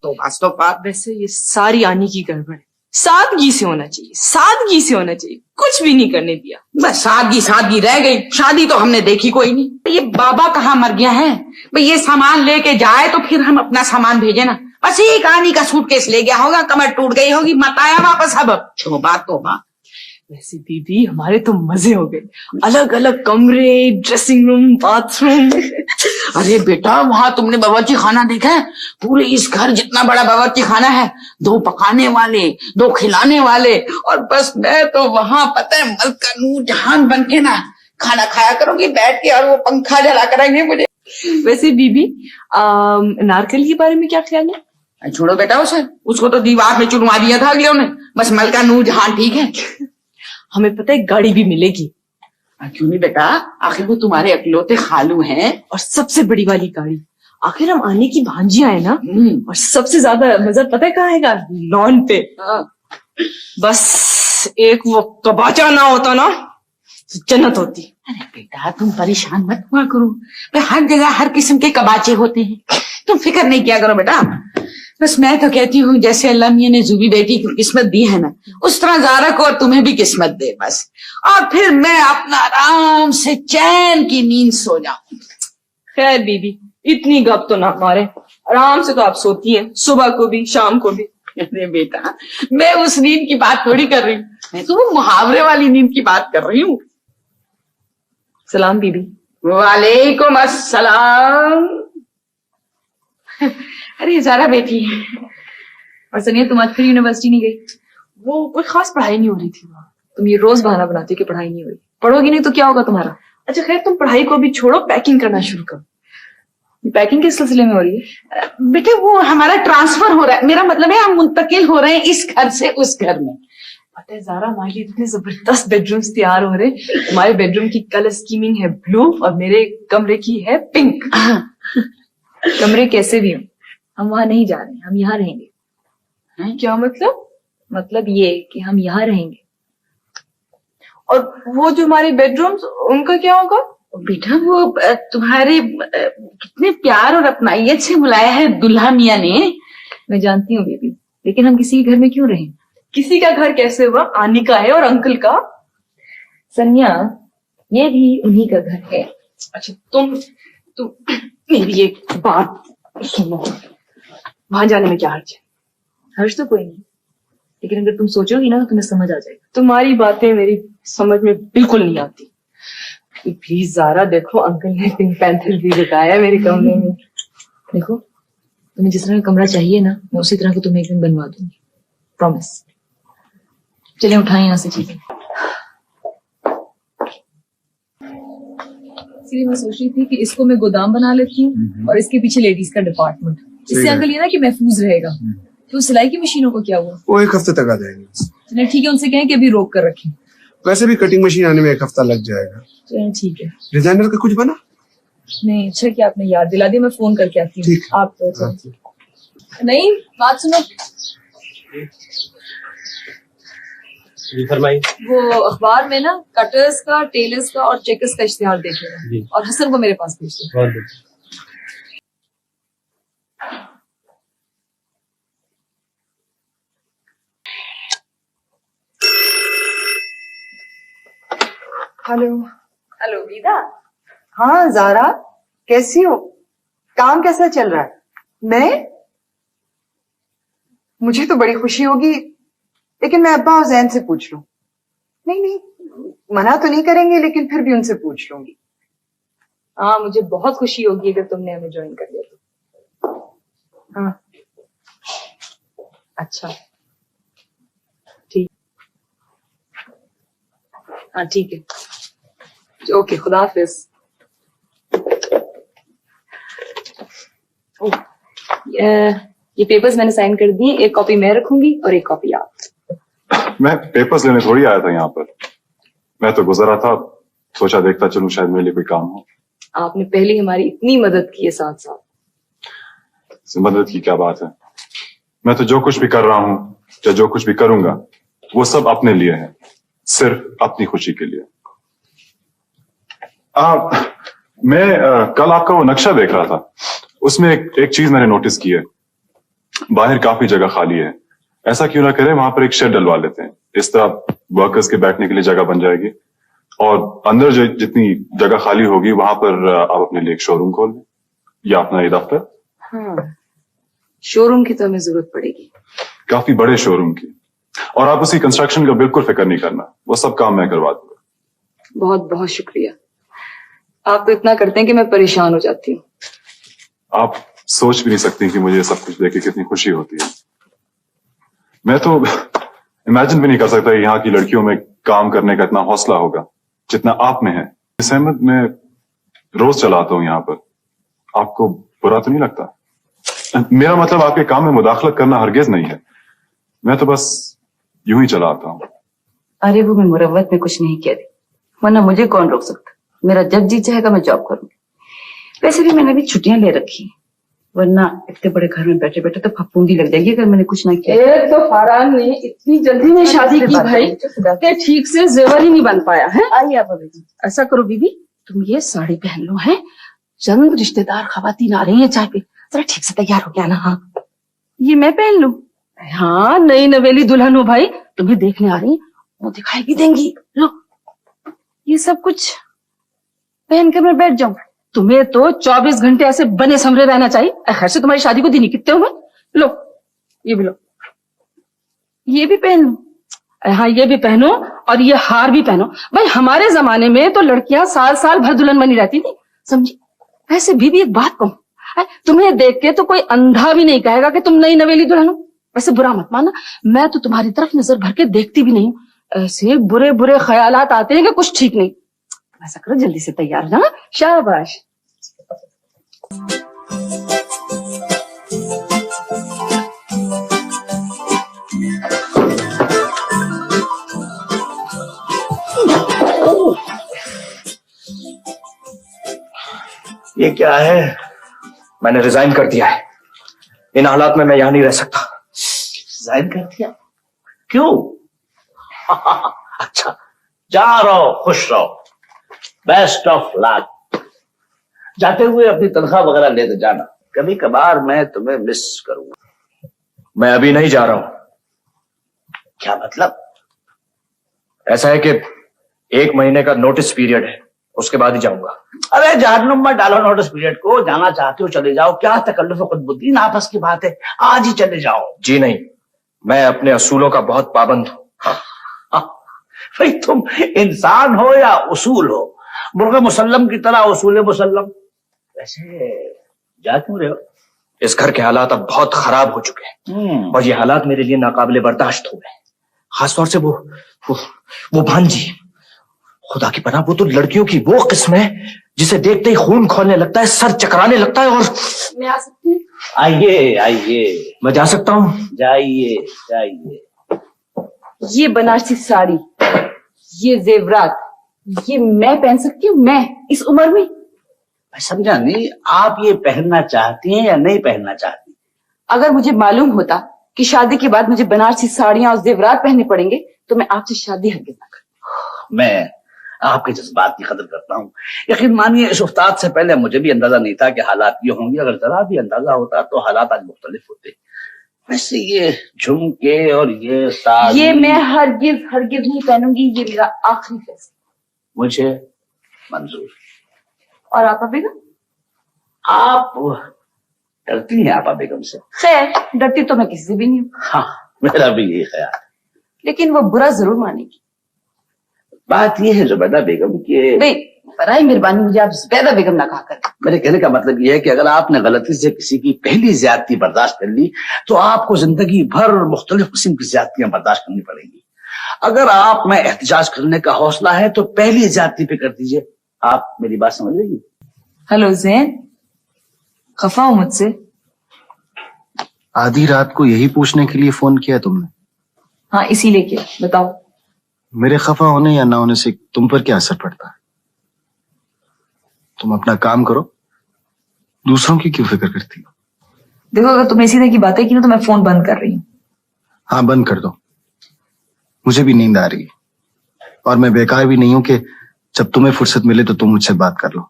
तौबा तौबा। वैसे ये सारी आनी की गड़बड़ है। सादगी से होना चाहिए, सादगी से होना चाहिए। कुछ भी नहीं करने दिया, बस सादगी सादगी रह गई। शादी तो हमने देखी कोई नहीं। ये बाबा कहाँ मर गया है भाई? ये सामान लेके जाए तो फिर हम अपना सामान भेजे ना। बस एक आनी का सूटकेस ले गया होगा, कमर टूट गई होगी, मत आया वापस। अब तौबा तौबा। वैसे दीदी हमारे तो मजे हो गए। अलग अलग कमरे, ड्रेसिंग रूम, बाथरूम। अरे बेटा, वहां तुमने बावर्ची खाना देखा है? पूरे इस घर जितना बड़ा बावर्ची खाना है। 2 पकाने वाले, 2 खिलाने वाले, और बस मैं तो वहां पता है मलका नूरजहान बन के ना खाना खाया करूंगी बैठ के, और वो पंखा जला करेंगे मुझे। वैसे बीबी नारकली के बारे में क्या ख्याल है? छोड़ो बेटा उसे, उसको तो दीवार में चुनवा दिया था अगले ने। बस मलका नूरजहान ठीक है। हमें पता है गाड़ी भी मिलेगी। क्यों नहीं बेटा, आखिर वो तुम्हारे अकलौते खालू हैं। और सबसे बड़ी वाली गाड़ी, आखिर हम आने की भांजियां है ना। और सबसे ज्यादा मजा पता है कहाँ आएगा? लॉन पे। बस एक वो कबाचा ना होता ना तो जन्नत होती। अरे बेटा तुम परेशान मत हुआ करो, हर जगह हर किस्म के कबाचे होते हैं, तुम फिक्र नहीं किया करो बेटा। बस मैं तो कहती हूँ जैसे अल्लाह मियां ने जुबी बेटी की किस्मत दी है ना, उस तरह ज़ारा को और तुम्हें भी किस्मत दे बस। और फिर मैं अपना आराम से चैन की नींद सो जाऊं। खैर बीबी इतनी गप तो ना मारे, आराम से तो आप सोती हैं, सुबह को भी शाम को भी। अरे बेटा मैं उस नींद की बात थोड़ी कर रही हूँ, मैं तो मुहावरे वाली नींद की बात कर रही हूँ। सलाम बीबी। वालेकुम अस्सलाम। अरे ज़ारा बेटी। और सनिया तुम आज फिर यूनिवर्सिटी नहीं गई? वो कोई खास पढ़ाई नहीं हो रही थी वहाँ। तुम ये रोज बहाना बनाती हो कि पढ़ाई नहीं हो रही। पढ़ोगी नहीं तो क्या होगा तुम्हारा? अच्छा खैर तुम पढ़ाई को भी छोड़ो, पैकिंग करना शुरू करो। पैकिंग किस सिलसिले में हो रही है? बेटे वो हमारा ट्रांसफर हो रहा है, मेरा मतलब है हम मुंतकिल हो रहे हैं इस घर से उस घर में। पता है ज़ारा हमारे लिए इतने जबरदस्त बेडरूम्स तैयार हो रहे। तुम्हारे बेडरूम की कलर स्कीमिंग है ब्लू और मेरे कमरे की है पिंक। कमरे कैसे भी हो हम वहां नहीं जा रहे, हम यहाँ रहेंगे। क्या मतलब? मतलब ये कि हम यहाँ रहेंगे। और वो जो हमारे बेडरूम्स उनका क्या होगा? बेटा वो तुम्हारे कितने प्यार और अपनाइयत से बुलाया है दुल्हा मियां ने। मैं जानती हूँ बेबी, लेकिन हम किसी के घर में क्यों रहें? किसी का घर कैसे हुआ? आनी का है और अंकल का। सनिया ये भी उन्हीं का घर है। अच्छा तुम मेरी एक बात सुनो, वहां जाने में क्या हर्ज है? हर्ज तो कोई नहीं, लेकिन अगर तुम सोचोगी ना तो तुम्हें समझ आ जाएगा। तुम्हारी बातें मेरी समझ में बिल्कुल नहीं आती। प्लीज ज़ारा देखो, अंकल ने पिंक पैंथर भी लगाया मेरे कमरे में। देखो तुम्हें जिस तरह का कमरा चाहिए ना, मैं उसी तरह का तुम्हें एक दिन बनवा दूंगी, प्रॉमिस। चलिए उठाएं यहाँ से चीजें। इसलिए मैं सोच रही थी कि इसको मैं गोदाम बना लेती हूँ और इसके पीछे लेडीज का डिपार्टमेंट। इससे अंकल ये ना कि महफूज रहेगा। तो सिलाई की मशीनों को क्या हुआ? वो 1 हफ्ते तक आ जाएंगे। चलिए ठीक है, उनसे कहें कि अभी रोक कर रखें। वैसे भी कटिंग मशीन आने में 1 हफ्ता लग जाएगा। चलिए ठीक है। डिजाइनर का कुछ बना? नहीं, अच्छा कि आपने याद दिला दिया, मैं फोन करके आती हूँ। आप तो नहीं बात सुनो, वो अखबार में ना कटर्स का, टेलर्स का और चेकर्स का इश्तिहार देखेगा और हसन को मेरे पास भेज दो। हेलो। हेलो गीता। हाँ ज़ारा कैसी हो? काम कैसा चल रहा है? मुझे तो बड़ी खुशी होगी, लेकिन मैं अब्बा और जैन से पूछ लूं। नहीं मना तो नहीं करेंगे, लेकिन फिर भी उनसे पूछ लूंगी। हाँ मुझे बहुत खुशी होगी अगर तुमने हमें ज्वाइन कर लिया तो। हाँ अच्छा ठीक, हाँ ठीक है, ओके खुदा हाफिज। ये पेपर्स मैंने साइन कर दिए, एक कॉपी मैं रखूंगी और एक कॉपी आप। मैं पेपर्स लेने थोड़ी आया था यहाँ पर, मैं तो गुजरा था, सोचा देखता चलूं शायद मेरे लिए कोई काम हो। आपने पहले हमारी इतनी मदद की है, साथ साथ मदद की क्या बात है? मैं तो जो कुछ भी कर रहा हूँ या जो कुछ भी करूंगा वो सब अपने लिए है, सिर्फ अपनी खुशी के लिए। मैं कल आपका वो नक्शा देख रहा था, उसमें एक चीज मैंने नोटिस की है। बाहर काफी जगह खाली है, ऐसा क्यों ना करें वहां पर एक शेड डलवा लेते हैं। इस तरह वर्कर्स के बैठने के लिए जगह बन जाएगी और अंदर जो जितनी जगह खाली होगी वहां पर आप अपने लिए एक शोरूम खोल लें या अपना ये दफ्तर। हाँ, शोरूम की तो हमें जरूरत पड़ेगी, काफी बड़े शोरूम की। और आप उसी कंस्ट्रक्शन का बिल्कुल फिक्र नहीं करना, वो सब काम मैं करवा दूंगा। बहुत बहुत शुक्रिया। आप तो इतना करते हैं कि मैं परेशान हो जाती हूँ। आप सोच भी नहीं सकती कि मुझे सब कुछ देख के कितनी खुशी होती है। मैं तो इमेजिन भी नहीं कर सकता यहाँ की लड़कियों में काम करने का इतना हौसला होगा जितना आप में है। सहमत, मैं रोज चलाता हूँ यहाँ पर, आपको बुरा तो नहीं लगता? मेरा मतलब आपके काम में मुदाखलत करना हरगिज नहीं है, मैं तो बस यूं ही चलाता हूँ। अरे वो मैं मुरव्वत में कुछ नहीं कह रही, वरना मुझे कौन रोक सकता। मेरा जब जी चाहेगा मैं जॉब करूंगी। वैसे भी मैंने अभी छुट्टियां ले रखी, वरना इतने बड़े घर में बैठे बैठे तो फफूंदी लग जाएगी अगर मैंने कुछ ना किया। एक तो फरहान ने इतनी जल्दी में शादी की भाई कि ठीक से जेवर ही नहीं बन पाया है। आइए आप अभी ऐसा करो बीबी, तुम ये साड़ी पहन लो है, चंद रिश्तेदार खवातीन आ रही है चाय पे, जरा ठीक से तैयार हो गया ना। हाँ ये मैं पहन लूं? हाँ, नई नवेली दुल्हन हो भाई, तुम्हें देखने आ रही, वो दिखाई भी देंगी। लो ये सब कुछ पहन कर मैं बैठ जाऊं? तुम्हें तो 24 घंटे ऐसे बने समरे रहना चाहिए। खैर से तुम्हारी शादी को दिन ही कितने हुए। लो ये भी लो, ये भी पहन लूं? हाँ ये भी पहनो और ये हार भी पहनो। भाई हमारे जमाने में तो लड़कियां साल साल भर दुल्हन बनी रहती थी, समझी। वैसे भी एक बात कहूं, तुम्हें देख के तो कोई अंधा भी नहीं कहेगा कि तुम नई नवेली दुल्हन हो। वैसे बुरा मत मानना, मैं तो तुम्हारी तरफ नजर भर के देखती भी नहीं हूं। ऐसे बुरे बुरे ख्यालात आते हैं कि कुछ ठीक नहीं। ऐसा करो जल्दी से तैयार हो जाना। शाबाश। ये क्या है? मैंने रिजाइन कर दिया है। इन हालात में मैं यहां नहीं रह सकता। रिजाइन कर दिया? क्यों? अच्छा, जा रहो, खुश रहो, बेस्ट ऑफ लक। जाते हुए अपनी तनख्वाह वगैरह लेते जाना, कभी कभार मैं तुम्हें मिस करूंगा। मैं अभी नहीं जा रहा हूं। क्या मतलब? ऐसा है कि 1 महीने का नोटिस पीरियड है, उसके बाद ही जाऊंगा। अरे जहन्नुम में डालो नोटिस पीरियड को, जाना चाहते हो चले जाओ, क्या तकल्लुफ खुदबुद्दीन आपस की बात है, आज ही चले जाओ। जी नहीं, मैं अपने असूलों का बहुत पाबंद हूं। भाई तुम इंसान हो या उसूल हो, मुर्गा मुसल्लम की तरह उसूल मुसल्लम। वैसे जा क्यों रहे हो? इस घर के हालात अब बहुत खराब हो चुके हैं और ये हालात मेरे लिए नाकाबिले बर्दाश्त हो गए। खासतौर से वो भांजी, खुदा की पनाह, वो तो लड़कियों की वो किस्म है जिसे देखते ही खून खौलने लगता है, सर चकराने लगता है। और मैं आ सकती हूँ? आइए आइए। मैं जा सकता हूँ? जाइए जाइए। ये बनारसी साड़ी, ये जेवरात, ये मैं पहन सकती हूँ? मैं इस उम्र में? मैं समझा नहीं, आप ये पहनना चाहती हैं या नहीं पहनना चाहती? अगर मुझे मालूम होता कि शादी के बाद मुझे बनारसी साड़ियां और जेवरात पहनने पड़ेंगे तो मैं आपसे शादी हरगिज ना करूं। मैं आपके जज्बात की कदर करता हूँ। यकीन मानिए, इस उस्ताद से पहले मुझे भी अंदाजा नहीं था कि हालात ये होंगे। अगर जरा भी अंदाजा होता तो हालात आज मुख्तलिफ होते। वैसे ये झुमके और ये साड़ी, ये मैं हरगिज हरगिज नहीं पहनूंगी, ये मेरा आखिरी फैसला। मुझे मंजूर। और आपा बेगम? आप डरती हैं आपा बेगम से? खैर, डरती तो मैं किसी से भी नहीं हूँ। हाँ, मेरा भी यही ख्याल है। लेकिन वो बुरा जरूर मानेगी। बात यह है जुबैदा बेगम कि बराए मेहरबानी मुझे आप जुबैदा बेगम ना कहा करें। मेरे कहने का मतलब यह है कि अगर आपने गलती से किसी की पहली ज्यादती बर्दाश्त कर ली तो आपको जिंदगी भर मुख्तलिफ किस्म की ज्यादतियां बर्दाश्त करनी पड़ेंगी। अगर आप में एहतजाज करने का हौसला है तो पहली ज्यादती पे कर दीजिए। आप मेरी बात समझ लेंगी? हेलो जैन, खफा हो मुझसे? आधी रात को यही पूछने के लिए फोन किया तुमने? हाँ, इसीलिए किया। बताओ। मेरे खफा होने या ना होने से तुम पर क्या असर पड़ता है? तुम अपना काम करो, दूसरों की क्यों फिक्र करती हो? देखो, अगर तुमने इसी तरह की बातें की ना तो मैं फोन बंद कर रही हूँ। हाँ, बंद कर दो। मुझे भी नींद आ रही है और मैं बेकार भी नहीं हूं कि जब तुम्हें फुर्सत मिले तो तुम मुझसे बात कर लो।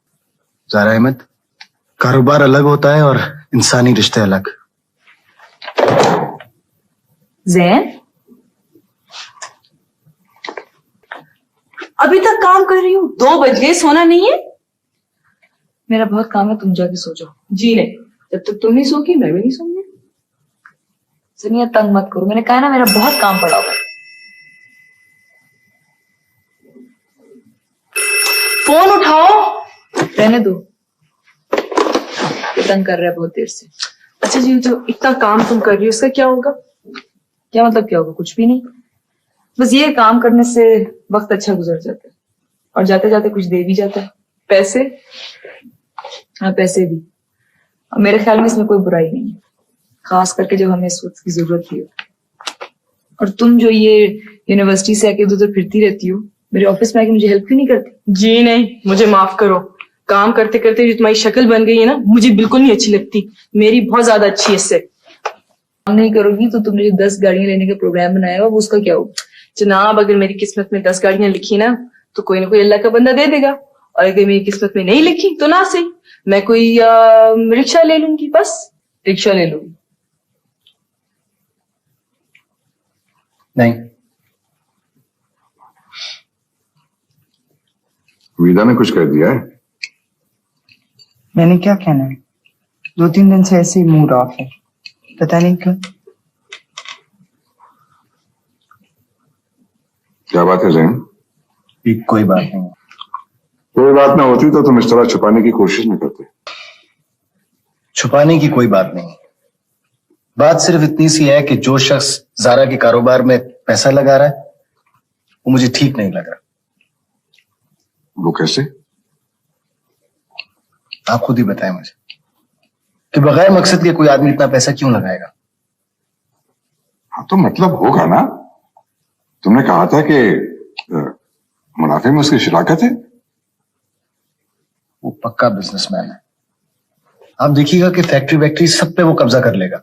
ज़ारा अहमद, कारोबार अलग होता है और इंसानी रिश्ते अलग। जैन, अभी तक काम कर रही हूँ, 2 बज गए, सोना नहीं है? मेरा बहुत काम है, तुम जाके सो जाओ। जी नहीं, जब तक तुम नहीं सोगी मैं भी नहीं सोऊंगी। सुनिए, तंग मत करो, मैंने कहा ना मेरा बहुत काम पड़ा हुआ है। फोन उठाओ। रहने दो, ये तंग कर रहा है बहुत देर से। अच्छा जी, जो इतना काम तुम कर रही हो उसका क्या होगा? क्या मतलब क्या होगा? कुछ भी नहीं, बस ये काम करने से वक्त अच्छा गुजर जाता है और जाते जाते कुछ दे भी जाता है। पैसे, हाँ पैसे भी। और मेरे ख्याल में इसमें कोई बुराई नहीं है, खास करके जब हमें इस वक्त की जरूरत भी हो। और तुम जो ये यूनिवर्सिटी से आके उधर फिरती रहती हो, मेरे ऑफिस में आके मुझे हेल्प क्यों नहीं करती? जी नहीं, मुझे माफ करो, काम करते करते जो तुम्हारी शक्ल बन गई है ना, मुझे बिल्कुल नहीं अच्छी लगती। मेरी बहुत ज्यादा अच्छी है इससे। काम नहीं करोगी तो तुमने जो 10 गाड़ियां लेने का प्रोग्राम बनाया हुआ, वो उसका क्या होगा? जनाब, अगर मेरी किस्मत में 10 गाड़ियां लिखी ना तो कोई ना कोई अल्लाह का बंदा दे देगा, और अगर मेरी किस्मत में नहीं लिखी तो ना सही, मैं कोई रिक्शा ले लूंगी, बस रिक्शा ले लूंगी। नहीं, वीदा ने कुछ कह दिया है? मैंने क्या कहना है, 2-3 दिन से ऐसे ही मूड ऑफ है, पता नहीं क्यों। क्या बात है जैन? कोई बात नहीं। कोई बात ना होती तो तुम इस तरह छुपाने की कोशिश नहीं करते। छुपाने की कोई बात नहीं, बात सिर्फ इतनी सी है कि जो शख्स जारा के कारोबार में पैसा लगा रहा है वो मुझे ठीक नहीं लग रहा। वो कैसे? आप खुद ही बताएं मुझे कि बगैर मकसद के कोई आदमी इतना पैसा क्यों लगाएगा? हाँ तो मतलब होगा ना, तुमने कहा था कि मुनाफे में उसकी शराकत है। वो पक्का बिजनेसमैन है, आप देखिएगा कि फैक्ट्री वैक्ट्री सब पे वो कब्जा कर लेगा।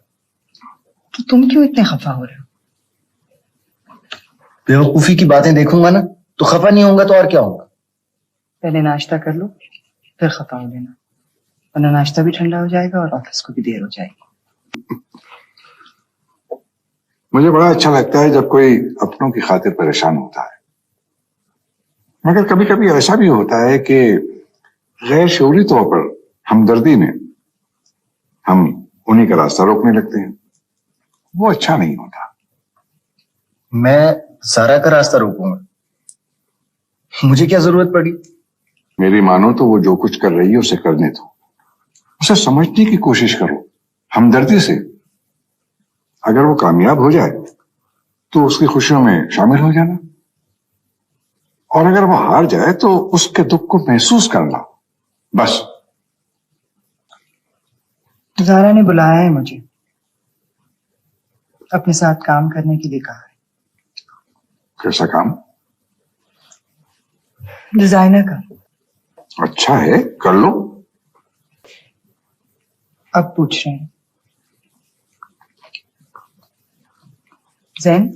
तो तुम क्यों इतने खफा हो रहे हो? बेवकूफी की बातें देखूंगा ना तो खफा नहीं होऊंगा तो और क्या होगा? पहले नाश्ता कर लो, फिर खफा हो लेना, वरना नाश्ता भी ठंडा हो जाएगा और ऑफिस को भी देर हो जाएगी। मुझे बड़ा अच्छा लगता है जब कोई अपनों की खातिर परेशान होता है, मगर कभी कभी ऐसा भी होता है कि गैर शऊरी तौर पर हमदर्दी में हम उन्हीं का रास्ता रोकने लगते हैं, वो अच्छा नहीं होता। मैं सारा का रास्ता रोकूंगा? मुझे क्या जरूरत पड़ी? मेरी मानो तो वो जो कुछ कर रही है उसे करने दो, उसे समझने की कोशिश करो हमदर्दी से। अगर वो कामयाब हो जाए तो उसकी खुशियों में शामिल हो जाना, और अगर वो हार जाए तो उसके दुख को महसूस करना, बस। जारा ने बुलाया है मुझे, अपने साथ काम करने के लिए कहा है। कैसा काम? डिजाइनर का। अच्छा है, कर लो। अब पूछ रहे हैं जैन?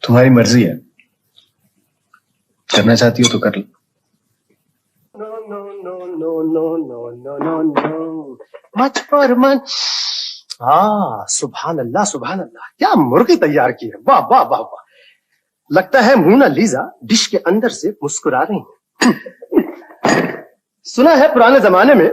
तुम्हारी मर्जी है, करना चाहती हो तो कर लो। मच पर मन। हाँ, सुभान अल्लाह सुभान अल्लाह, क्या मुर्गी तैयार की है, वाह वाह वाह वाह। लगता है मोनालिसा डिश के अंदर से मुस्कुरा रही है। सुना है पुराने जमाने में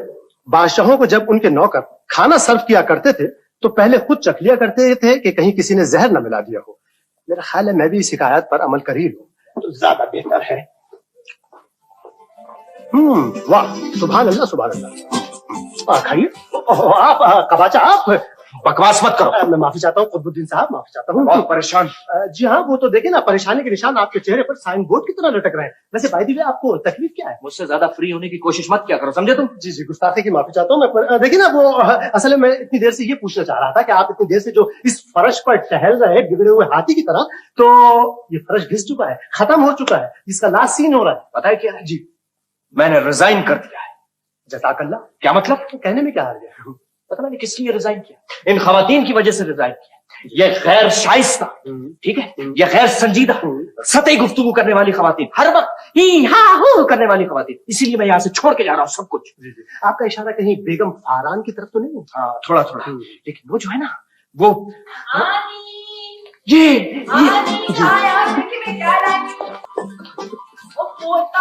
बादशाहों को जब उनके नौकर खाना सर्व किया करते थे तो पहले खुद चख लिया करते थे कि कहीं किसी ने जहर न मिला दिया हो। मेरा ख्याल है मैं भी इस शिकायत पर अमल कर ही लूं तो ज्यादा बेहतर है। वाह, सुभान अल्लाह। खाइए। आप कबाचा, आप बकवास मत करो। मैं माफी चाहता हूँ कुतुबुद्दीन साहब, माफी चाहता हूँ। बहुत परेशान। जी हाँ, वो तो देखे ना, परेशानी के निशान आपके चेहरे पर साइन बोर्ड की तरह लटक रहे हैं। वैसे भाई दी आपको तकलीफ क्या है? मुझसे ज्यादा फ्री होने की कोशिश मत क्या करो, समझे तुम? जी जी, गुस्ताखी की माफी चाहता हूँ मैं। देखिए ना, वो असल में मैं इतनी देर से ये पूछना चाह रहा था कि आप इतनी देर से जो इस फर्श पर टहल रहे बिगड़े हुए हाथी की तरह, तो ये फर्श घिस चुका है, खत्म हो चुका है, इसका लास्ट सीन हो रहा है। पता है क्या है? जी, मैंने रिजाइन कर दिया है। जज़ाकल्लाह। क्या मतलब? कहने में क्या आ गया? पता मैंने किस लिए रिजाइन किया? इन खवातीन की वजह से रिजाइन किया। ये गैर शाइस्ता, ठीक है, ये गैर संजीदा, सतही गुफ्तगू करने वाली खवातीन, हर वक्त ही हा हो करने वाली खवातीन, इसीलिए मैं यहाँ से छोड़ के जा रहा हूँ सब कुछ। आपका इशारा कहीं बेगम फारान की तरफ तो नहीं? हाँ, थोड़ा थोड़ा। लेकिन वो जो है ना, वो ये इतना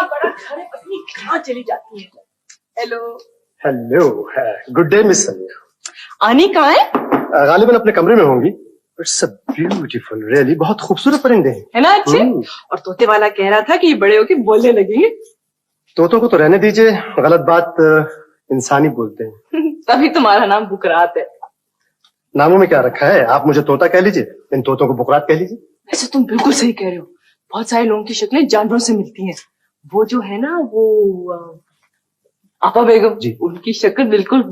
बड़ा घर है, पत्नी कहाँ चली जाती है। Hello hello, good day miss सनिया। आनी कहाँ है? गालिबन अपने कमरे में होंगी। इट्स अ ब्यूटीफुल, रियली बहुत खूबसूरत परिंदे हैं, है ना अच्छे। और तोते वाला कह रहा था कि ये बड़े होके बोलने लगेंगे। तोतों को तो रहने दीजिए, गलत बात इंसान ही बोलते हैं। तभी तुम्हारा नाम बुकरात है। नामों में क्या रखा है? आप मुझे तोता कह लीजिए, इन तोतों को बुकरात कह लीजिए। वैसे तुम बिल्कुल सही कह रहे हो, बहुत सारे लोगों की शक्लें जानवरों से मिलती हैं। वो जो है ना वो आपा बेगम जी, उनकी शक्ल बिल्कुल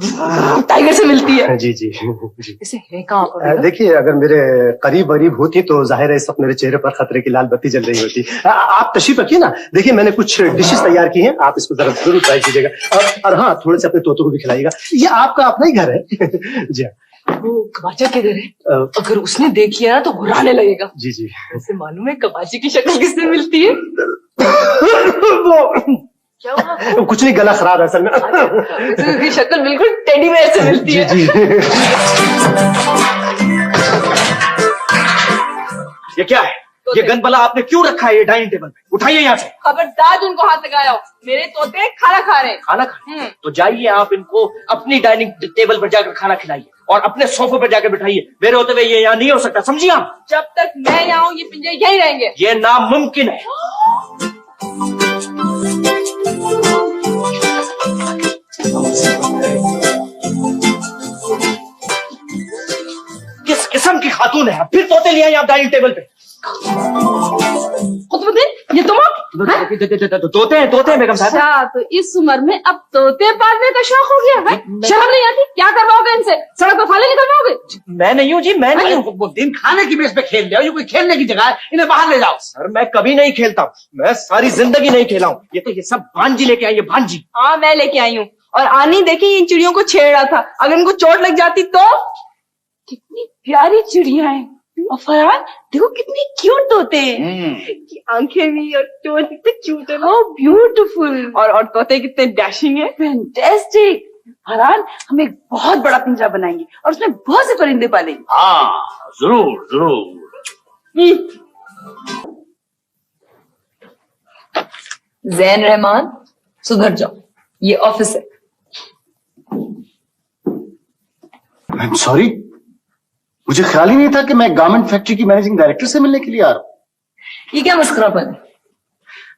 टाइगर से मिलती है। जी जी जी। ऐसे है कहाँ आपा बेगम? देखिए, अगर मेरे करीब वरीब होती तो जाहिर है इस वक्त मेरे चेहरे पर खतरे की लाल बत्ती जल रही होती। आप तशरीफ रखिए ना। देखिए, मैंने कुछ डिशेस तैयार की हैं, आप इसको जरा जरूर ट्राई कीजिएगा। और हाँ, थोड़े से अपने तोतों को भी खिलाइएगा। ये आपका अपना ही घर है। जी वो कबाचा किधर है? अगर उसने देख लिया ना तो घुराने लगेगा। जी जी। वैसे मालूम है कबाची की शक्ल किससे मिलती है? क्या हुआ? कुछ नहीं, गला खराब है असल में। उसकी शक्ल बिल्कुल टेडी बेयर से मिलती है। जी जी। ये क्या है? ये गंदबला आपने क्यों रखा है ये डाइनिंग टेबल पे? उठाइए यहाँ से। खबरदार उनको हाथ लगाया हो, मेरे तोते खाना खा रहे हैं। खाना खा? तो जाइए आप इनको अपनी डाइनिंग टेबल पर जाकर खाना खिलाइए और अपने सोफे पर जाकर बिठाइए। मेरे होते हुए ये यहाँ नहीं हो सकता, समझिए आप? जब तक मैं यहाँ हूँ ये पिंजरे यहीं रहेंगे। ये नामुमकिन है। किस किस्म की खातून है? फिर तोते ले आए आप डाइनिंग टेबल पे। ये तुम तोते हैं बेगम साहब। अच्छा, तो इस उम्र में अब तोते पालने का शौक हो गया है? शर्म नहीं आती? क्या करवाओगे इनसे? सड़क पर फाले निकलवाओगे? मैं नहीं हूँ जी, मैं नहीं हूँ। वो दिन खाने की मेज पे खेल रहे हो, ये कोई खेलने की जगह है, इन्हें बाहर ले जाओ। सर मैं कभी नहीं खेलता हूँ, मैं सारी जिंदगी नहीं खेला हूँ। ये सब भांजी लेके आई है, भांजी। हाँ मैं लेके आई हूँ। और आनी देखी इन चिड़ियों को छेड़ रहा था, अगर इनको चोट लग जाती तो। कितनी प्यारी चिड़िया है। और फरहान देखो कितनी क्यूट होते हैं, आंखें भी और चोंच कितने क्यूट है। How beautiful. और तोते कितने डैशिंग है। फैंटास्टिक। फरहान, हम एक बहुत बड़ा पिंजरा बनाएंगे और उसमें बहुत से परिंदे पालेंगे। हाँ जरूर जरूर। जैन रहमान, सुधर जाओ, ये ऑफिस है। आई एम सॉरी, मुझे ख्याल ही नहीं था कि मैं गारमेंट फैक्ट्री की मैनेजिंग डायरेक्टर से मिलने के लिए आ रहा हूँ। ये क्या मस्खरापन है?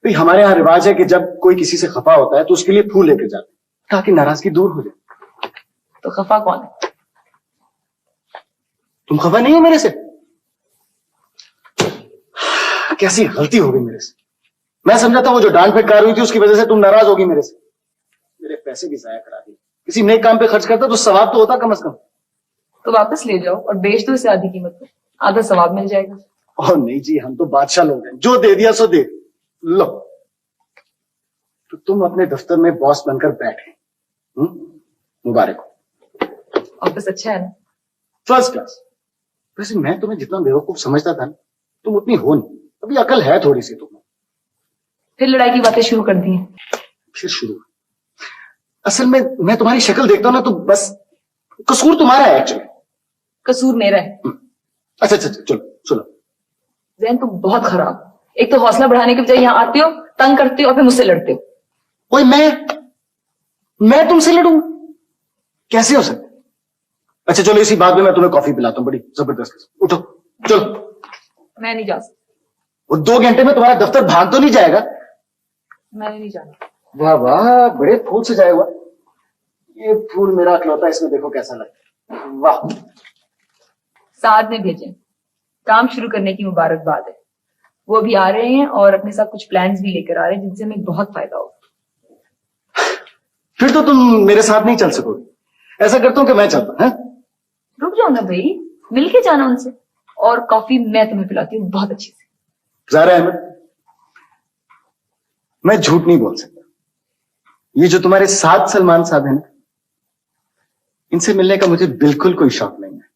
भाई हमारे यहाँ रिवाज है कि जब कोई किसी से खफा होता है तो उसके लिए फूल लेकर जाते हैं ताकि नाराजगी दूर हो जाए। तो खफा कौन है? तुम खफा नहीं हो मेरे से? कैसी गलती हो गई मेरे से। मैं समझा था वो जो डांट फटकार हुई थी उसकी वजह से तुम नाराज होगी मेरे से। मेरे पैसे भी जाया करा दिए। किसी नए काम पे खर्च करता तो सवाब तो होता कम से कम। तो वापस ले जाओ और बेच दो इसे आधी कीमत में, आधा सवाब मिल जाएगा। ओह नहीं जी, हम तो बादशाह लोग हैं, जो दे दिया सो दे लो। तो तुम अपने दफ्तर में बॉस बनकर बैठे, मुबारक हो। ऑफिस अच्छा है ना? First class. वैसे मैं तुम्हें जितना बेवकूफ समझता था तुम उतनी हो नहीं, अभी अकल है थोड़ी सी तुम्हें। फिर लड़ाई की बातें शुरू कर दी हैं। फिर शुरू। असल में मैं तुम्हारी शक्ल देखता हूं ना तो बस कसूर तुम्हारा है एक्चुअली। कसूर मेरा है। अच्छा चलो सुनो। जैन तुम बहुत खराब। एक तो हौसला बढ़ाने के बजाय यहाँ आते हो, तंग करते हो और फिर मुझसे लड़ते हो। ओए मैं तुमसे लड़ूंगा? कैसे हो सकता? अच्छा चलो इसी बात में मैं तुम्हें कॉफी पिलाता हूँ, बड़ी जबरदस्त। उठो चलो। मैं नहीं जा सकती। वो 2 घंटे में तुम्हारा दफ्तर भाग तो नहीं जाएगा? मैंने नहीं जाना। वाह वाह, बड़े फूल से जाए हुआ। ये फूल मेरा अखलौता, इसमें देखो कैसा लगता है। वाह। साथ में भेजें, काम शुरू करने की मुबारकबाद है। वो भी आ रहे हैं और अपने साथ कुछ प्लान्स भी लेकर आ रहे हैं जिनसे हमें बहुत फायदा होगा। फिर तो तुम मेरे साथ नहीं चल सकोगे। ऐसा करता हूं कि मैं चलता हूं। रुक जाओ ना भाई, मिलके जाना उनसे। और कॉफी मैं तुम्हें पिलाती हूँ बहुत अच्छी से। ज़ाहिर अहमद, मैं झूठ नहीं बोल सकता। ये जो तुम्हारे साथ सलमान साहब हैं ना, इनसे मिलने का मुझे बिल्कुल कोई शौक नहीं है।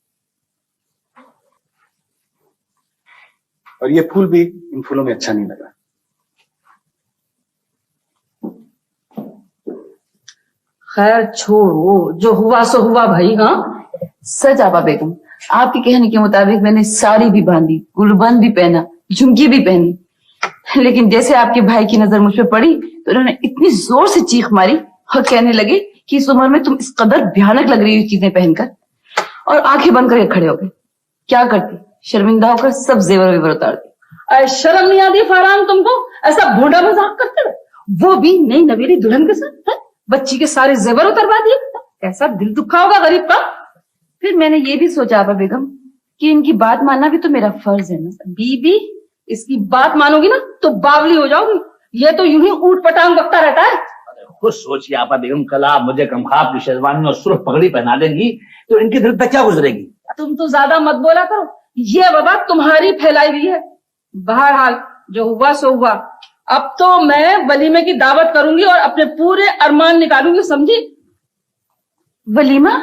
और ये फूल भी इन फूलों में अच्छा नहीं लग रहा। खैर छोड़ो, जो हुआ सो हुआ भाई। हाँ सच आपा बेगम, आपके कहने के मुताबिक मैंने साड़ी भी बांधी, गुलबंद भी पहना, झुमकी भी पहनी, लेकिन जैसे आपके भाई की नजर मुझ पे पड़ी तो उन्होंने इतनी जोर से चीख मारी और कहने लगे कि इस उम्र में तुम इस कदर भयानक लग रही हो चीजें पहनकर, और आंखें बंद करके खड़े हो गए। क्या करती, शर्मिंदा होकर सब जेवर वेवर उतारती। शर्म नहीं आती फरहान तुमको? ऐसा भोंडा मजाक करते हो, वो भी नई नवेली दुल्हन के साथ है? बच्ची के सारे जेवर उतरवा दिए, कैसा दिल दुखा होगा गरीब का। फिर मैंने ये भी सोचा आपा बेगम कि इनकी बात मानना भी तो मेरा फर्ज है ना। बीबी, इसकी बात मानोगी ना तो बावली हो जाओगी। ये तो यूं ही ऊट पटांग बकता रहता है। खुद सोचिए आपा बेगम, कल आप मुझे कमखाब की शेरवानी और सुर्ख पगड़ी पहना देंगी तो इनके दिल पे क्या गुजरेगी। तुम तो ज्यादा मत बोला करो, ये बाबा तुम्हारी फैलाई हुई है। बहरहाल जो हुआ सो हुआ। अब तो मैं वलीमे की दावत करूंगी और अपने पूरे अरमान निकालूंगी, समझी? वलीमा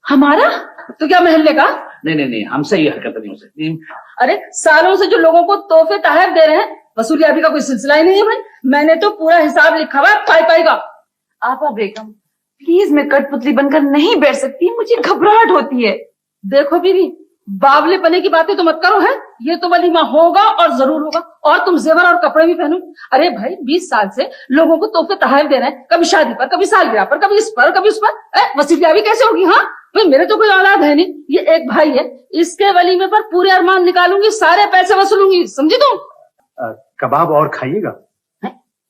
हमारा? तो क्या महल्ले का? नहीं, हमसे ये हरकत नहीं हो सकती। अरे सालों से जो लोगों को तोहफे तहफ दे रहे हैं, वसूलियाबी का कोई सिलसिला ही नहीं है भाई। मैंने तो पूरा हिसाब लिखा हुआ है पाई का। आपा बेगम प्लीज, मैं कठपुतली बनकर नहीं बैठ सकती, मुझे घबराहट होती है। देखो बीबी, बावले पने की बातें तो मत करो है। ये तो वलीमा होगा और जरूर होगा, और तुम जेवर और कपड़े भी पहनो। अरे भाई 20 साल से लोगों को तोहफे तहफ दे रहे हैं, कभी शादी पर, कभी सालगिरह पर, कभी इस पर, कभी उस पर। वसीलियाबी कैसे होगी? हाँ भाई, मेरे तो कोई औलाद है नहीं, ये एक भाई है। इसके वलीमे पर पूरे अरमान निकालूंगी, सारे पैसे वसूलूंगी, समझी तुम? कबाब और खाइएगा?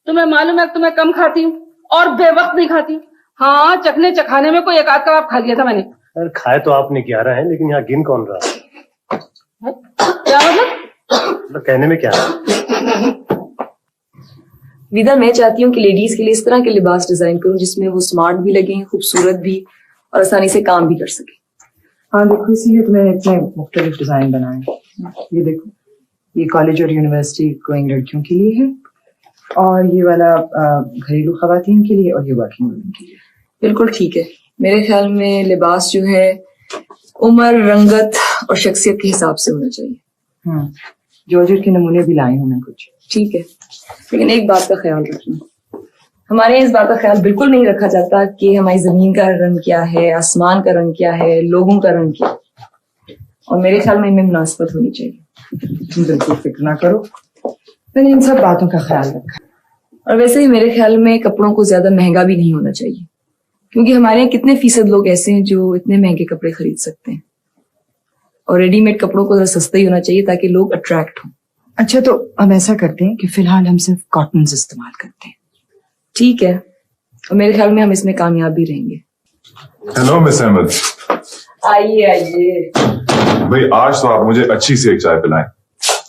तुम्हें मालूम है तुम्हें कम खाती हूँ और बेवक्त नहीं खाती। हाँ, चखने चखाने में कोई एक आध कबाब खा लिया था मैंने। अरे खाए तो आपने 11 है, लेकिन यहाँ गिन कौन रहा है? क्या मतलब? कहने में क्या है? विदा, मैं चाहती हूँ कि लेडीज के लिए इस तरह के लिबास डिजाइन करूँ जिसमें वो स्मार्ट भी लगे, खूबसूरत भी, और आसानी से काम भी कर सके। हाँ देखो, इसीलिए तो मैंने इतने मुख्तलिफ डिजाइन बनाए। ये देखो, ये कॉलेज और यूनिवर्सिटी गोइंग लड़कियों के लिए है, और ये वाला घरेलू खवातीन के लिए, और ये वर्किंग वुमेन के लिए। बिल्कुल ठीक है। मेरे ख्याल में लिबास जो है उम्र, रंगत और शख्सियत के हिसाब से होना चाहिए। जॉर्जेट के नमूने भी लाए हूँ मैं कुछ। ठीक है, लेकिन एक बात का ख्याल रखना, हमारे यहाँ इस बात का ख्याल बिल्कुल नहीं रखा जाता कि हमारी जमीन का रंग क्या है, आसमान का रंग क्या है, लोगों का रंग क्या है, और मेरे ख्याल में इनमें मुनासिबत होनी चाहिए। तुम बिल्कुल फिक्र ना करो, मैंने इन सब बातों का ख्याल रखा। और वैसे ही मेरे ख्याल में कपड़ों को ज्यादा महंगा भी नहीं होना चाहिए, क्योंकि हमारे यहाँ कितने फीसद लोग ऐसे हैं जो इतने महंगे कपड़े खरीद सकते हैं, और रेडीमेड कपड़ों को जरा सस्ता ही होना चाहिए ताकि लोग अट्रैक्ट हों। अच्छा, तो हम ऐसा करते हैं कि फिलहाल हम सिर्फ कॉटन इस्तेमाल करते हैं। ठीक है, और मेरे ख्याल में हम इसमें कामयाब भी रहेंगे। Hello miss Ahmed. आइए आइए। भाई आज तो आप मुझे अच्छी सी एक चाय पिलाएं।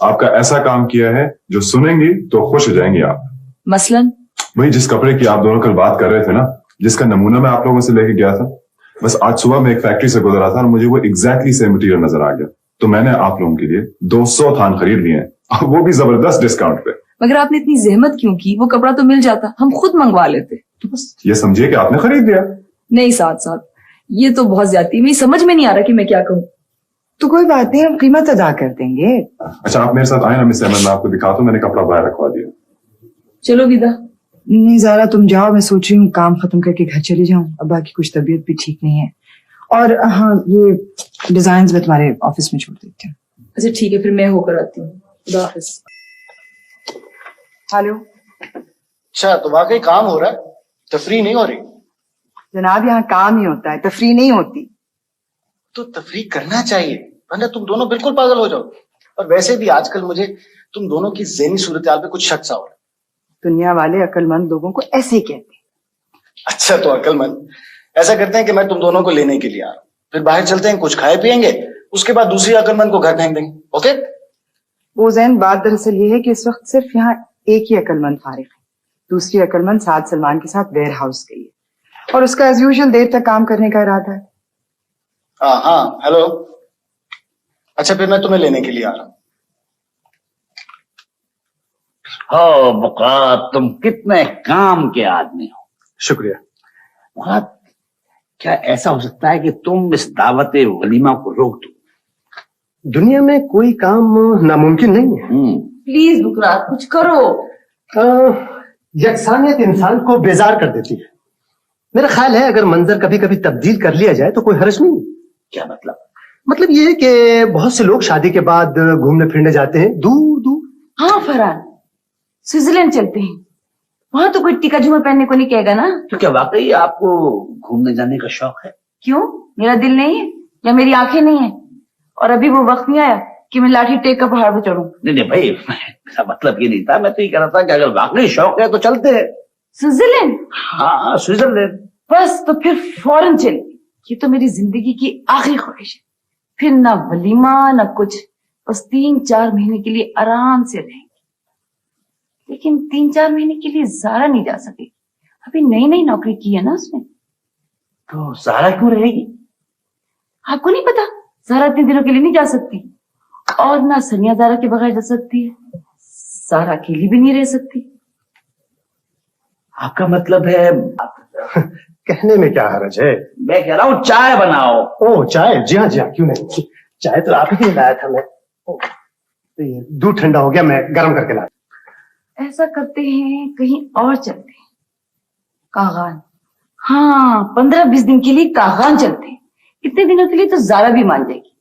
आपका ऐसा काम किया है जो सुनेंगी तो खुश हो जाएंगी आप। मसलन? भाई जिस कपड़े की आप दोनों कल बात कर रहे थे ना, जिसका नमूना मैं आप लोगों से लेके गया था, बस आज सुबह मैं एक फैक्ट्री से गुजरा था और मुझे वो एग्जैक्टली सेम मटेरियल नजर आ गया, तो मैंने आप लोगों के लिए 200 थान खरीद लिए हैं, और वो भी जबरदस्त डिस्काउंट पे। मगर आपने इतनी जहमत क्यों की? वो कपड़ा तो मिल जाता, हम खुद मंगवा लेते। तो बस ये समझिए कि आपने खरीद लिया। नहीं साथ साथ, ये तो बहुत ज्यादती, मेरी समझ में नहीं आ रहा कि मैं क्या कहूँ। तो कोई बात नहीं, हम कीमत अदा कर देंगे। अच्छा आप मेरे साथ आए ना मिस अहमद, मैं आपको दिखाता हूँ, मैंने कपड़ा बाहर रखवा दिया। चलो विदा। नहीं ज़ारा, तुम जाओ, मैं सोच रही हूँ काम खत्म करके घर चले जाऊं। अब्बा की कुछ तबीयत भी ठीक नहीं है, और हाँ ये डिजाइन मैं तुम्हारे ऑफिस में छोड़ देती हूँ। अच्छा ठीक है, फिर मैं होकर आती हूँ। खुदा हाफिज। हेलो। अच्छा, तो वाकई काम हो रहा है, तफरी नहीं हो रही? जनाब यहाँ काम ही होता है, तफरी नहीं होती। तो तफरी करना चाहिए, वरना तुम दोनों बिल्कुल पागल हो जाओ। और वैसे भी आजकल मुझे तुम दोनों की ज़हनी सूरत-ए-हाल पे कुछ शक सा हो रहा है। दुनिया वाले अक्लमंद लोगों को ऐसे ही कहते हैं। अच्छा तो अक्लमंद, ऐसा करते हैं कि मैं तुम दोनों को लेने के लिए आ रहा हूँ, फिर बाहर चलते हैं, कुछ खाए पियेंगे, उसके बाद दूसरी अक्लमंद को घर फेंक देंगे। ओके? वो जैन, बात दरअसल ये है कि इस वक्त सिर्फ यहाँ एक ही अक्लमंद फारिग है। दूसरी अक्लमंद साद सलमान के साथ वेयर हाउस गई है, और उसका एज यूजुअल देर तक काम करने का इरादा है। हाँ हेलो। अच्छा फिर मैं तुम्हें लेने के लिए आ रहा हूँ। हो बुका, तुम कितने काम के आदमी हो। शुक्रिया। मुराद, क्या ऐसा हो सकता है कि तुम इस दावत वलीमा को रोक दो? दुनिया में कोई काम नामुमकिन नहीं है। प्लीज बुकरात, कुछ करो। यकसानियत इंसान को बेजार कर देती है। मेरा ख्याल है अगर मंजर कभी कभी तब्दील कर लिया जाए तो कोई हर्ज नहीं। क्या मतलब? मतलब ये है कि बहुत से लोग शादी के बाद घूमने फिरने जाते हैं दूर दूर। हाँ फरहान, स्विट्जरलैंड चलते हैं। वहां तो कोई टिका झुमा पहनने को नहीं कहेगा ना। तो क्या वाकई आपको घूमने जाने का शौक है? क्यों, मेरा दिल नहीं है या मेरी आंखें नहीं है? और अभी वो वक्त नहीं आया कि मैं लाठी टेक कर पहाड़ पर चढ़ूं। नहीं नहीं भाई, मेरा मतलब ये नहीं था। मैं तो ये कह रहा था कि अगर वाकई शौक है तो चलते हैं। स्विट्जरलैंड? हाँ स्विट्जरलैंड। बस तो फिर फौरन चलिए। ये तो मेरी जिंदगी की आखिरी ख्वाहिश है। फिर ना वलीमा ना कुछ, बस 3-4 महीने के लिए आराम से रहेंगे। लेकिन 3-4 महीने के लिए ज़ारा नहीं जा सकेगी, अभी नई नई नौकरी की है ना उसने। तो ज़ारा क्यों रहेगी? आपको नहीं पता? ज़ारा इतने दिनों के लिए नहीं जा सकती, और ना सनिया ज़ारा के बगैर जा सकती है। ज़ारा अकेली भी नहीं रह सकती। आपका मतलब है? कहने में क्या हर्ज है? मैं कह रहा हूँ चाय बनाओ। ओह चाय, जी हाँ क्यों नहीं। चाय तो आप ही के लिए लाया था मैं। तो ये दूध ठंडा हो गया, मैं गर्म करके लाया। ऐसा करते हैं, कहीं और चलते हैं। कागान, हाँ 15-20 दिन के लिए कागान चलते हैं। इतने दिनों के लिए तो ज़ारा भी मान जाएगी।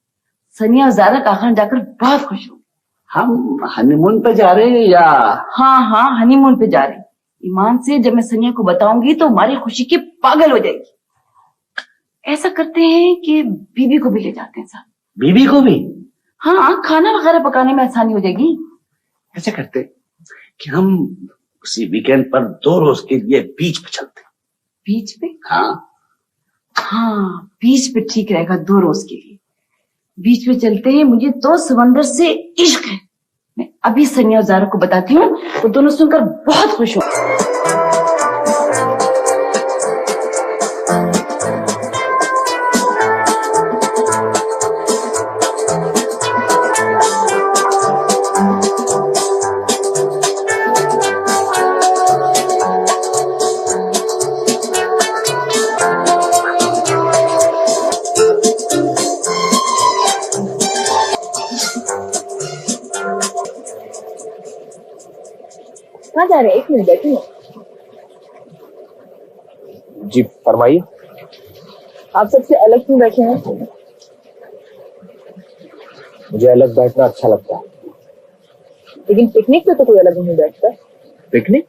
सनिया और ज़ारा कागान जाकर बहुत खुश होंगे। हम हनीमून पे जा रहे हैं या? हाँ हनीमून पे जा रहे हैं। ईमान से जब मैं सनिया को बताऊंगी तो हमारी खुशी के पागल हो जाएगी। ऐसा करते हैं कि बीबी को भी ले जाते हैं साथ। बीबी को भी? हाँ, खाना वगैरह पकाने में आसानी हो जाएगी। ऐसा करते कि हम उसी वीकेंड पर 2 रोज के लिए बीच पे चलते। बीच पे? हाँ बीच पे ठीक रहेगा 2 रोज के लिए। बीच पे चलते हैं। मुझे तो समंदर से इश्क है। मैं अभी सनिया और ज़ारा को बताती हूँ, वो दोनों सुनकर बहुत खुश हो। कहाँ जा रहे हैं? 1 मिनट बैठिए। जी फरमाइए। आप सबसे अलग क्यों बैठे हैं? मुझे अलग बैठना अच्छा लगता है। लेकिन पिकनिक पे तो कोई अलग नहीं बैठता। पिकनिक?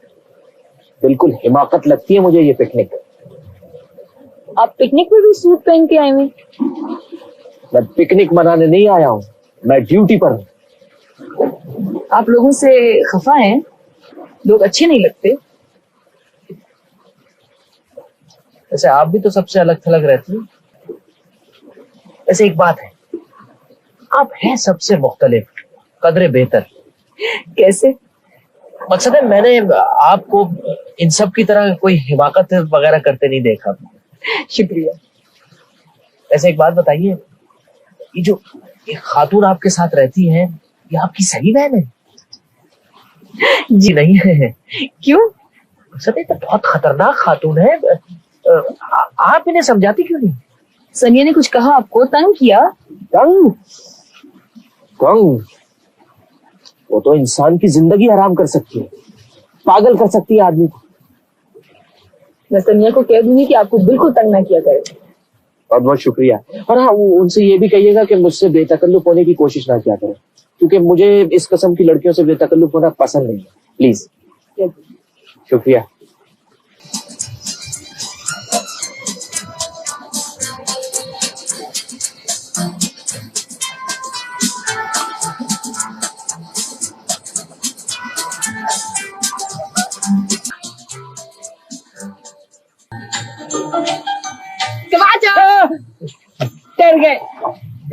बिल्कुल हिमाकत लगती है मुझे ये पिकनिक। आप पिकनिक पे भी सूट पहन के आए हुए? मैं पिकनिक मनाने नहीं आया हूँ, मैं ड्यूटी पर हूँ। आप लोगों से खफा हैं? लोग अच्छे नहीं लगते। वैसे आप भी तो सबसे अलग थलग रहती हैं। वैसे एक बात है, आप हैं सबसे मुख्तलिफ, कदरे बेहतर। कैसे? मकसद है मैंने आपको इन सब की तरह कोई हिमाकत वगैरह करते नहीं देखा। शुक्रिया। वैसे एक बात बताइए, ये जो एक खातून आपके साथ रहती है, ये आपकी सही बहन है? जी नहीं है। क्यों? सर ये तो बहुत खतरनाक खातून है। आप इन्हें समझाती क्यों नहीं? सनिया ने कुछ कहा आपको? तंग किया? तंग? वो तो इंसान की जिंदगी हराम कर सकती है, पागल कर सकती है आदमी को। मैं सनिया को कह दूंगी कि आपको बिल्कुल तंग ना किया करे। बहुत बहुत शुक्रिया। और हाँ, उनसे ये भी कहिएगा कि मुझसे बेतकल्लुफ होने की कोशिश ना किया करें, क्योंकि मुझे इस किस्म की लड़कियों से बेतकल्लुफ होना पसंद नहीं है। प्लीज। शुक्रिया।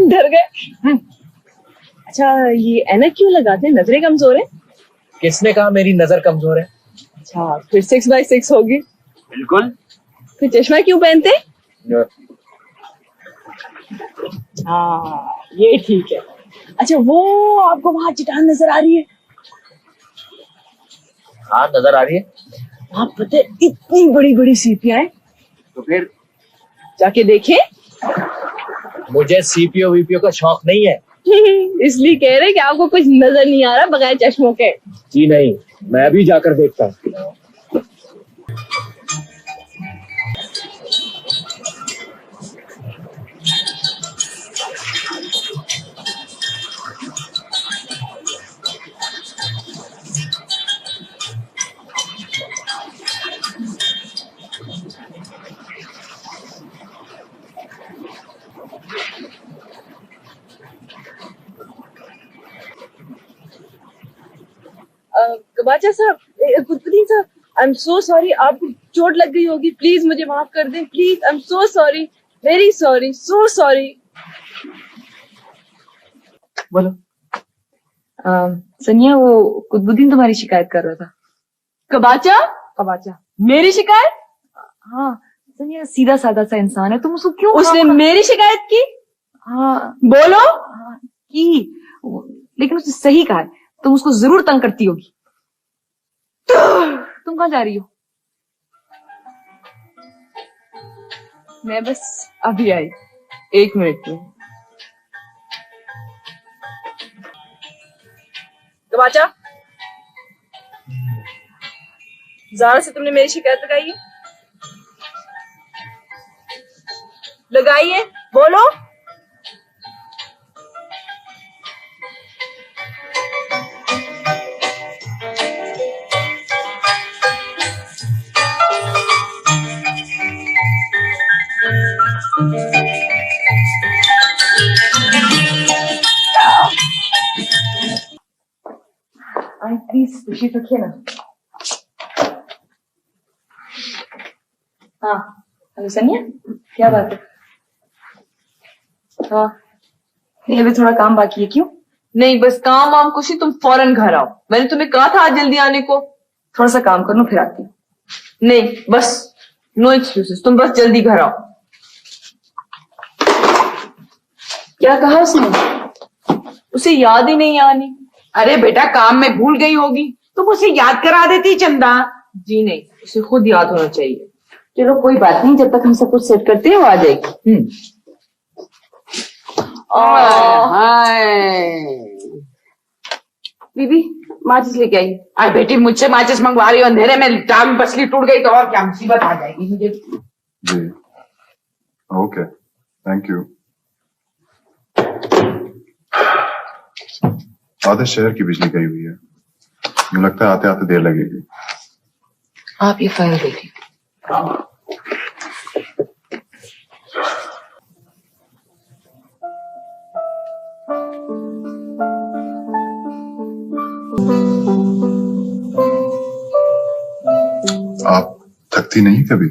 डर गए। अच्छा, ये ऐनक क्यों लगाते हैं? नजरें कमजोर है? किसने कहा मेरी नजर कमजोर है? अच्छा, फिर 6x6 होगी। बिल्कुल। फिर चश्मा क्यों पहनते? हाँ, ये ठीक है। अच्छा, वो आपको वहां चट्टान नजर आ रही है? हाँ नजर आ रही है। वहां पता है इतनी बड़ी बड़ी सीपियां हैं। तो फिर जाके देखें। मुझे सीपीओ वीपीओ का शौक नहीं है। इसलिए कह रहे कि आपको कुछ नजर नहीं आ रहा बगैर चश्मों के। जी नहीं, मैं भी जाकर देखता हूँ। कबाचा साहब, कुतुबुद्दीन साहब, आई एम सो सॉरी, आपको चोट लग गई होगी, प्लीज मुझे माफ कर दें, please, I am so sorry, very sorry, so sorry. बोलो। सनिया, वो कुतुबुद्दीन तुम्हारी शिकायत कर रहा था। कबाचा, कबाचा? मेरी शिकायत? हाँ, सनिया सीधा साधा सा इंसान है, तुम उसको क्यों? उसने मेरी शिकायत की? हाँ बोलो। हाँ, की, लेकिन उसने सही कहा है, तुम उसको जरूर तंग करती होगी। तुम कहाँ जा रही हो? मैं बस अभी आई, 1 मिनट में। कबाचा, ज़ारा से तुमने मेरी शिकायत लगाई है? लगाई है? बोलो। प्लीज तशरीफ रखिए ना। हाँ, हेलो सनिया, क्या बात है? हाँ, नहीं अभी थोड़ा काम बाकी है। क्यों? नहीं, बस काम वाम कुछ नहीं, तुम फौरन घर आओ। मैंने तुम्हें कहा था आज जल्दी आने को। थोड़ा सा काम कर लो फिर आती हूँ। नहीं, बस नो एक्सक्यूजेस, तुम बस जल्दी घर आओ। क्या कहा उसने? उसे याद ही नहीं आनी। अरे बेटा, काम में भूल गई होगी, तुम उसे याद करा देती चंदा। जी नहीं, उसे खुद याद होना चाहिए। चलो कोई बात नहीं, जब तक हम सब कुछ सेट करते हैं वो आ जाएगी। बीबी, माचिस लेके आई। अरे बेटी, मुझसे माचिस मंगवा रही हो, अंधेरे में टांग पसली टूट गई तो और क्या मुसीबत आ जाएगी मुझे। जी ओके, थैंक यू। आधे शहर की बिजली गई हुई है, मुझे लगता है आते आते देर लगेगी। आप ये फाइल देखिए। आप थकती नहीं कभी?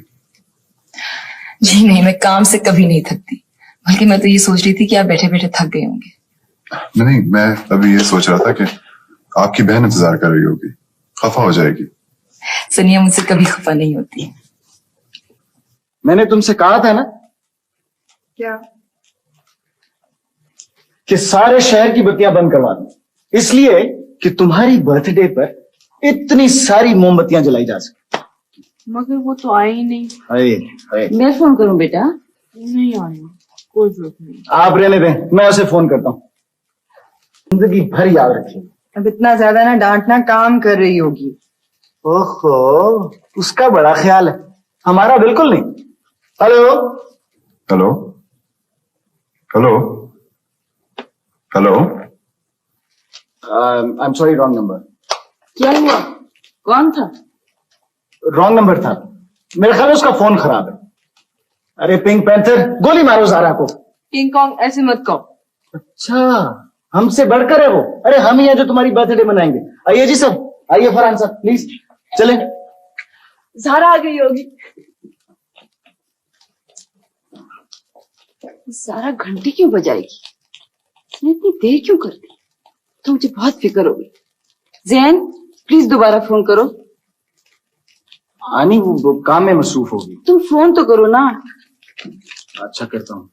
जी नहीं, मैं काम से कभी नहीं थकती, बल्कि मैं तो ये सोच रही थी कि आप बैठे बैठे थक गए होंगे। नहीं, मैं अभी ये सोच रहा था कि आपकी बहन इंतजार कर रही होगी, खफा हो जाएगी। सनिया मुझसे कभी खफा नहीं होती। मैंने तुमसे कहा था ना क्या? कि सारे शहर की बत्तियां बंद करवा दूं, इसलिए कि तुम्हारी बर्थडे पर इतनी सारी मोमबत्तियां जलाई जा सके। मगर वो तो आए ही नहीं। अरे अरे, मैं फोन करूं बेटा? नहीं आया, कोई जरूरत नहीं। आप रहने दें, मैं उसे फोन करता हूँ। जिंदगी भर याद रखिए। अब इतना ज्यादा ना डांटना, काम कर रही होगी। ओहो, उसका बड़ा ख्याल है, हमारा बिल्कुल नहीं। Hello hello hello hello, I am sorry, wrong number. क्या हुआ? कौन था? रॉन्ग नंबर था, मेरे ख्याल में उसका फोन खराब है। अरे पिंक पैंथर, गोली मारो ज़ारा को। किंग कॉन्ग ऐसे मत कहो। अच्छा, हमसे बढ़कर है वो। अरे हम ही हैं जो तुम्हारी बर्थडे मनाएंगे। आइए जी सब, आइए फरहान साहब प्लीज चलें। ज़ारा आ गई होगी। सारा घंटी क्यों बजाएगी? इसने इतनी देर क्यों कर दी? तो मुझे बहुत फिक्र हो गई। जैन, प्लीज दोबारा फोन करो। आनी वो काम में मसरूफ होगी। तुम फोन तो करो ना। अच्छा करता हूँ।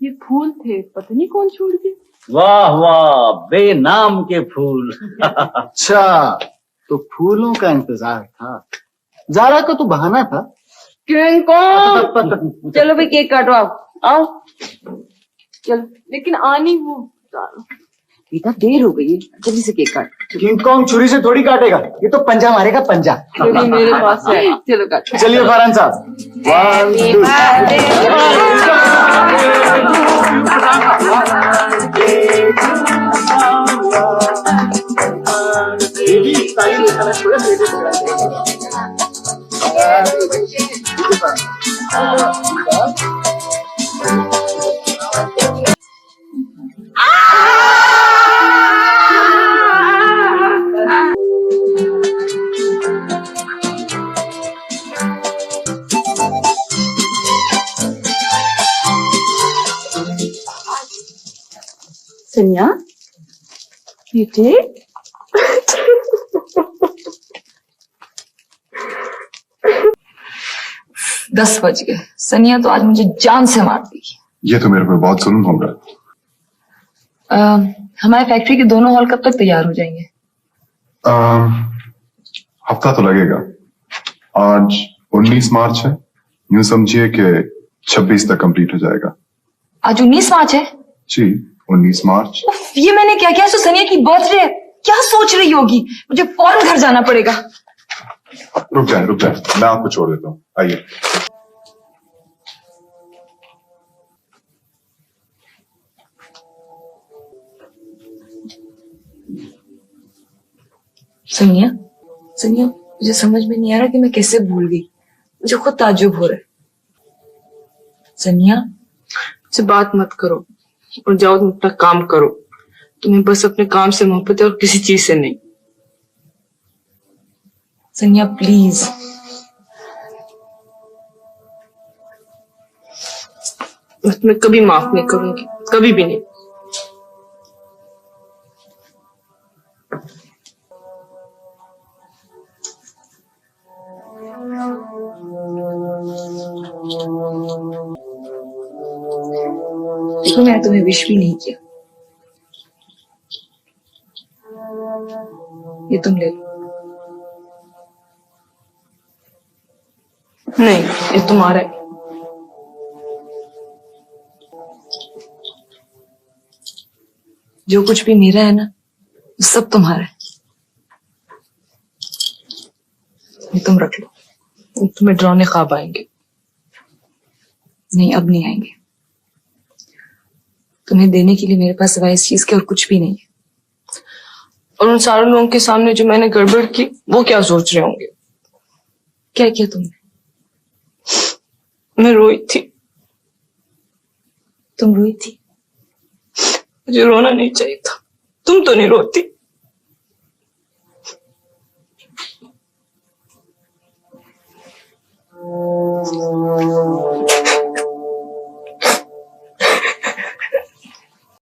ये फूल थे, पता नहीं कौन छोड़ गए। वाह वाह, बेनाम के फूल। अच्छा, तो फूलों का इंतजार था। ज़ारा का तो बहाना था। किंग कॉन्ग, चलो भाई केक काटो, आओ चलो। लेकिन आनी वो बेटा, देर हो गई है, जल्दी से केक काट। किंग कॉन्ग छुरी से थोड़ी काटेगा, ये तो पंजा मारेगा, पंजा। चलिए मेरे पास है, चलो काटो। चलिए फरहान साहब। सनिया बेटे 10 बज गए। सनिया तो आज मुझे जान से मार दी। ये तो मेरे पे बहुत जुल्म होगा। हमारे फैक्ट्री के दोनों हॉल कब तक तैयार हो जाएंगे? हफ्ता तो लगेगा। आज 19 मार्च है, यूं समझिए कि 26 तक कंप्लीट हो जाएगा। आज 19 मार्च है? जी 19 मार्च। उफ, ये मैंने क्या किया? सनिया की बर्थडे है, क्या सोच रही होगी? मुझे फौरन घर जाना पड़ेगा। रुक जाए, मैं आपको छोड़ देता हूँ, आइए। सनिया मुझे समझ में नहीं आ रहा कि मैं कैसे भूल गई। मुझे खुद ताज्जुब हो रहा है। सनिया मुझसे बात मत करो और जाओ तुम अपना काम करो। तुम्हें बस अपने काम से मोहब्बत है और किसी चीज से नहीं। सनिया प्लीज। मैं तुम्हें कभी माफ नहीं करूंगी, कभी भी नहीं। देखो मैंने तुम्हें विश भी नहीं किया। ये तुम ले लो। नहीं, ये तुम्हारा है। जो कुछ भी मेरा है ना, वो सब तुम्हारा है। ये तुम रख लो। तुम्हें डरावने ख्वाब आएंगे। नहीं, अब नहीं आएंगे। तुम्हें देने के लिए मेरे पास सिवाय इस चीज के और कुछ भी नहीं है। और उन सारे लोगों के सामने जो मैंने गड़बड़ की, वो क्या सोच रहे होंगे? क्या किया तुमने? मैं रोई थी। तुम रोई थी? मुझे रोना नहीं चाहिए था। तुम तो नहीं रोती।